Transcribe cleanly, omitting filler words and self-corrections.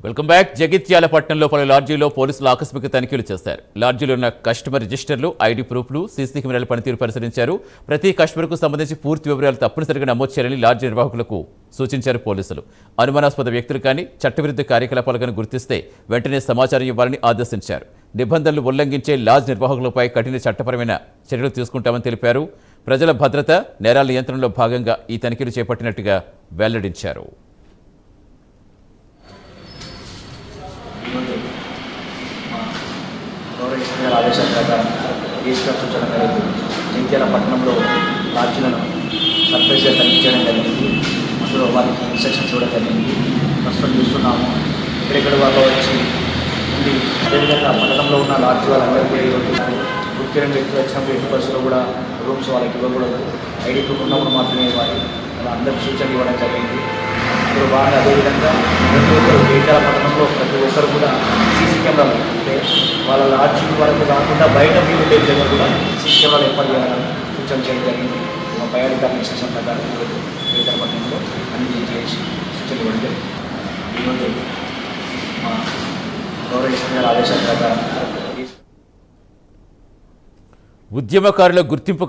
Welcome back. Jagtial పట్టణంలో పలు లాడ్జీలో పోలీసులు ఆకస్మిక తనిఖీలు చేశారు. లాడ్జీలో ఉన్న కస్టమర్ రిజిస్టర్లు, ఐడి ప్రూఫ్లు, సీసీ కెమెరాల పనితీరు పరిశీలించారు. ప్రతి కస్టమర్కు సంబంధించి పూర్తి వివరాలు తప్పనిసరిగా నమోదు చేయాలని లాడ్జీ నిర్వాహకులకు సూచించారు పోలీసులు. అనుమానాస్పద వ్యక్తులు కానీ చట్టవిరుద్ధ కార్యకలాపాలు కానీ గుర్తిస్తే వెంటనే సమాచారం ఇవ్వాలని ఆదేశించారు. నిబంధనలు ఉల్లంఘించే లాడ్జ్ నిర్వాహకులపై కఠిన చట్టపరమైన చర్యలు తీసుకుంటామని తెలిపారు. ప్రజల భద్రత, నేరాల నియంత్రణలో భాగంగా ఈ తనిఖీలు చేపట్టినట్టుగా వెల్లడించారు. గౌరవ ఆదేశాల ప్రకారం డీఎస్పీ సూచన మేరకు జగిత్యాల పట్టణంలో లాడ్జీలను సర్ప్రైజ్గా తనిఖీ చేయడం జరిగింది. అందులో వారికి ఇన్స్ట్రక్షన్స్ ఇవ్వడం జరిగింది. ప్రస్తుతం చూస్తున్నాము ఎక్కడెక్కడ వాళ్ళు వచ్చి ఉంది. అదేవిధంగా పట్టణంలో ఉన్న లాడ్జీ వాళ్ళందరూ కూడా ఈరోజు గుర్తిరని వ్యక్తులు వచ్చినప్పుడు ఎట్టి పరిస్థితుల్లో కూడా రూమ్స్ వాళ్ళకి ఇవ్వకూడదు, ఐడి ప్రూఫ్ ఉన్నప్పుడు మాత్రమే ఇవ్వాలి, అలా అందరికీ సూచనలు ఇవ్వడం జరిగింది. ఇప్పుడు బాగా అదేవిధంగా ప్రతి ఒక్కరు జగిత్యాల పట్టణంలో ప్రతి ఒక్కరు కూడా సీసీ కెమెరాలు అంటే వాళ్ళ లాడ్జీ వరకు కాకుండా బయట వీళ్ళు దగ్గర కూడా సీసీ కెమెరాలు ఏర్పాటు చేయాలని సూచన చేయడం జరిగింది. మా పై అధికారుల ఇన్స్ట్రక్షన్ ప్రకారం ఈరోజు జగిత్యాల పట్టణంలో అన్ని చేసి సూచనలు ఇవ్వడం జరిగింది. ఈరోజు మా గౌరవ ఆదేశాల ప్రకారం ఉద్యమకారుల గుర్తింపు